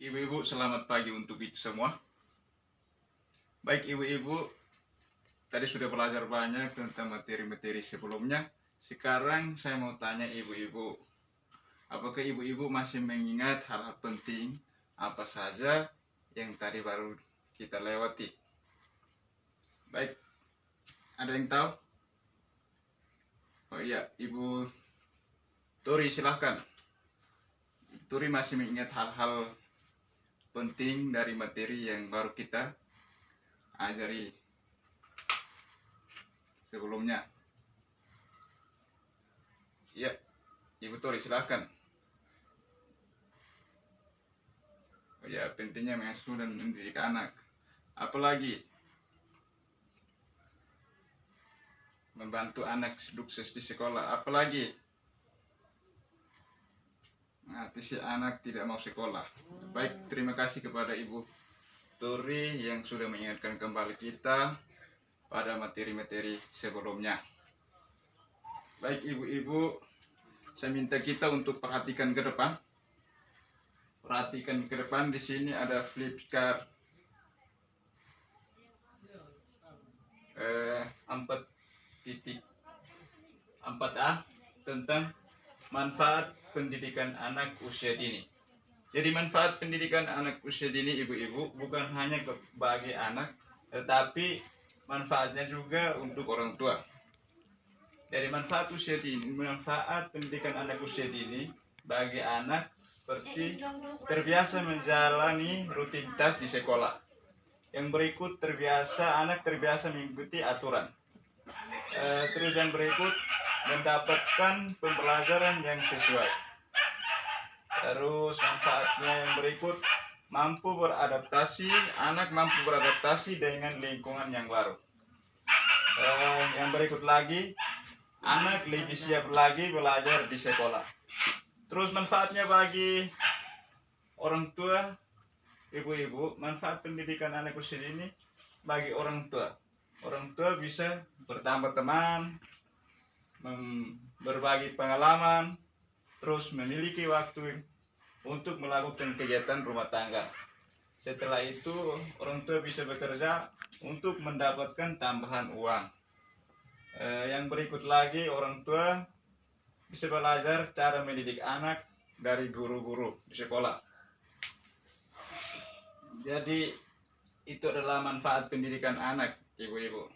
Ibu-ibu, selamat pagi untuk kita semua. Baik ibu-ibu, tadi sudah belajar banyak tentang materi-materi sebelumnya. Sekarang saya mau tanya ibu-ibu, apakah ibu-ibu masih mengingat hal-hal penting apa saja yang tadi baru kita lewati? Baik, ada yang tahu? Oh iya, Ibu Turi silahkan. Turi masih mengingat hal-hal penting dari materi yang baru kita ajari sebelumnya. Ya, Ibu Turi silahkan. Oh ya, pentingnya mengasuh dan mendidik anak. Apalagi membantu anak sukses di sekolah. Apalagi nanti si anak tidak mau sekolah. Baik, terima kasih kepada Ibu Turi yang sudah mengingatkan kembali kita pada materi-materi sebelumnya. Baik ibu-ibu, saya minta kita untuk perhatikan ke depan. Perhatikan ke depan, di sini ada flipchart 4.4a tentang manfaat pendidikan anak usia dini. Jadi manfaat pendidikan anak usia dini ibu-ibu bukan hanya bagi anak, tetapi manfaatnya juga untuk orang tua. Dari manfaat usia dini, manfaat pendidikan anak usia dini bagi anak seperti terbiasa menjalani rutinitas di sekolah. Yang berikut anak terbiasa mengikuti aturan. Terus yang berikut mendapatkan pembelajaran yang sesuai. Terus manfaatnya yang berikut anak mampu beradaptasi dengan lingkungan yang baru. Yang berikut lagi, anak lebih siap lagi belajar di sekolah. Terus manfaatnya bagi orang tua, ibu-ibu, manfaat pendidikan anak usia dini bagi orang tua. Orang tua bisa bertambah teman, berbagi pengalaman, terus memiliki waktu untuk melakukan kegiatan rumah tangga. Setelah itu, orang tua bisa bekerja untuk mendapatkan tambahan uang. Yang berikut lagi, orang tua bisa belajar cara mendidik anak dari guru-guru di sekolah. Jadi itu adalah manfaat pendidikan anak, ibu-ibu.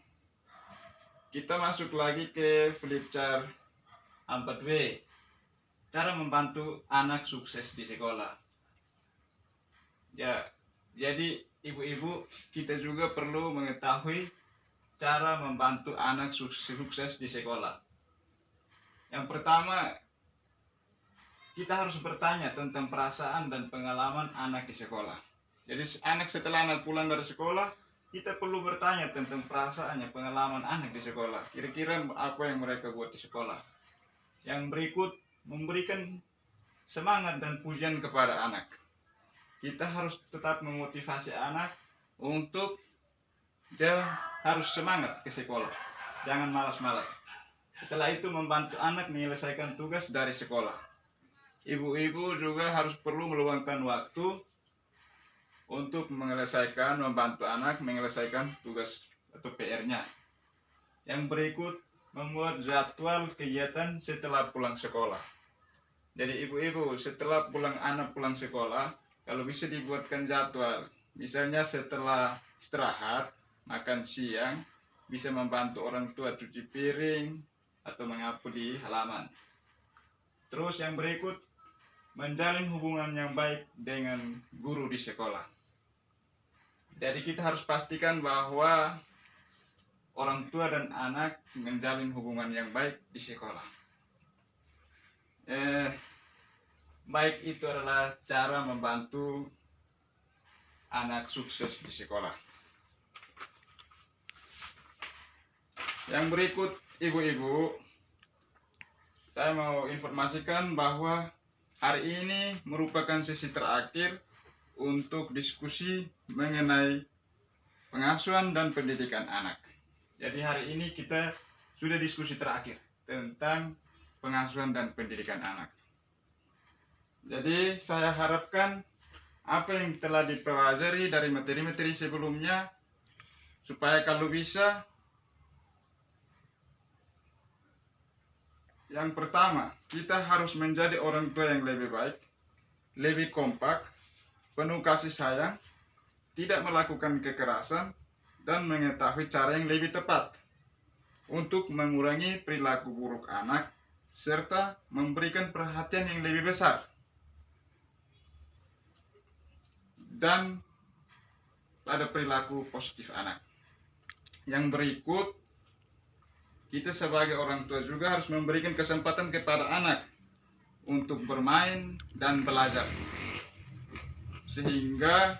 Kita masuk lagi ke flipchart 4W. Cara membantu anak sukses di sekolah. Ya, jadi ibu-ibu, kita juga perlu mengetahui cara membantu anak sukses di sekolah. Yang pertama, kita harus bertanya tentang perasaan dan pengalaman anak di sekolah. Jadi setelah anak pulang dari sekolah, kita perlu bertanya tentang perasaannya, pengalaman anak di sekolah. Kira-kira apa yang mereka buat di sekolah. Yang berikut, memberikan semangat dan pujian kepada anak. Kita harus tetap memotivasi anak untuk dia harus semangat ke sekolah. Jangan malas-malas. Setelah itu membantu anak menyelesaikan tugas dari sekolah. Ibu-ibu juga harus perlu meluangkan waktu untuk membantu anak menyelesaikan tugas atau PR-nya. Yang berikut, membuat jadwal kegiatan setelah pulang sekolah. Jadi ibu-ibu, setelah anak pulang sekolah, kalau bisa dibuatkan jadwal. Misalnya setelah istirahat, makan siang, bisa membantu orang tua cuci piring atau menyapu di halaman. Terus yang berikut, menjalin hubungan yang baik dengan guru di sekolah. Jadi kita harus pastikan bahwa orang tua dan anak menjalin hubungan yang baik di sekolah. Baik, itu adalah cara membantu anak sukses di sekolah. Yang berikut, ibu-ibu, saya mau informasikan bahwa hari ini merupakan sesi terakhir untuk diskusi mengenai pengasuhan dan pendidikan anak. Jadi hari ini kita sudah diskusi terakhir tentang pengasuhan dan pendidikan anak. Jadi saya harapkan apa yang telah dipelajari dari materi-materi sebelumnya, supaya kalau bisa, yang pertama, kita harus menjadi orang tua yang lebih baik, lebih kompak, penuh kasih sayang, tidak melakukan kekerasan, dan mengetahui cara yang lebih tepat untuk mengurangi perilaku buruk anak, serta memberikan perhatian yang lebih besar. Dan pada perilaku positif anak. Yang berikut, kita sebagai orang tua juga harus memberikan kesempatan kepada anak untuk bermain dan belajar, sehingga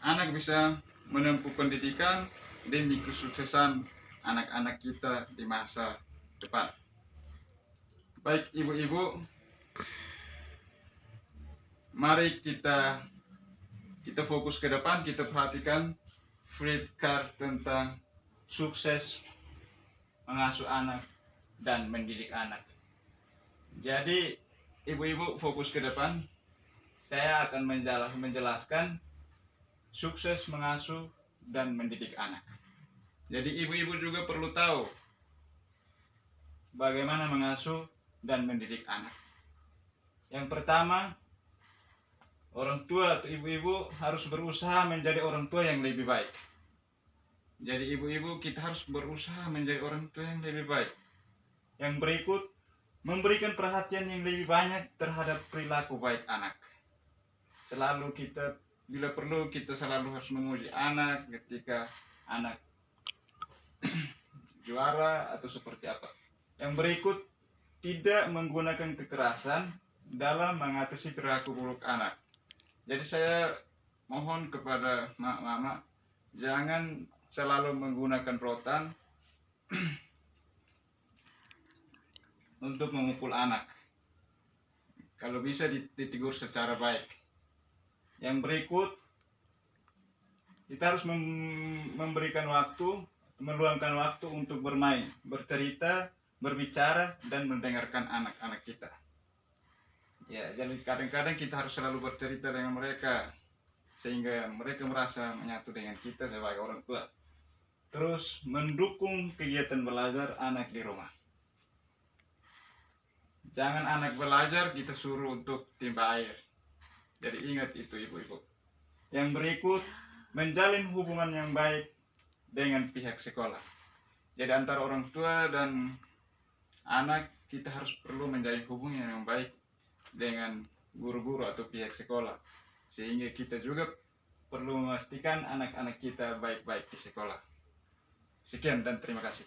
anak bisa menempuh pendidikan demi kesuksesan anak-anak kita di masa depan. Baik ibu-ibu, mari kita fokus ke depan, kita perhatikan flip card tentang sukses mengasuh anak dan mendidik anak. Jadi ibu-ibu fokus ke depan, saya akan menjelaskan sukses mengasuh dan mendidik anak. Jadi ibu-ibu juga perlu tahu bagaimana mengasuh dan mendidik anak. Yang pertama, orang tua atau ibu-ibu harus berusaha menjadi orang tua yang lebih baik. Jadi ibu-ibu, kita harus berusaha menjadi orang tua yang lebih baik. Yang berikut, memberikan perhatian yang lebih banyak terhadap perilaku baik anak. Selalu kita, bila perlu, kita selalu harus memuji anak ketika anak juara atau seperti apa. Yang berikut, tidak menggunakan kekerasan dalam mengatasi perilaku buruk anak. Jadi saya mohon kepada mama, jangan selalu menggunakan rotan untuk memukul anak. Kalau bisa ditegur secara baik. Yang berikut, kita harus memberikan waktu, meluangkan waktu untuk bermain, bercerita, berbicara, dan mendengarkan anak-anak kita. Ya, jadi kadang-kadang kita harus selalu bercerita dengan mereka sehingga mereka merasa menyatu dengan kita sebagai orang tua. Terus mendukung kegiatan belajar anak di rumah. Jangan anak belajar kita suruh untuk timba air. Jadi ingat itu ibu-ibu. Yang berikut, menjalin hubungan yang baik dengan pihak sekolah. Jadi antara orang tua dan anak, kita harus perlu menjalin hubungan yang baik dengan guru-guru atau pihak sekolah, sehingga kita juga perlu memastikan anak-anak kita baik-baik di sekolah. Sekian dan terima kasih.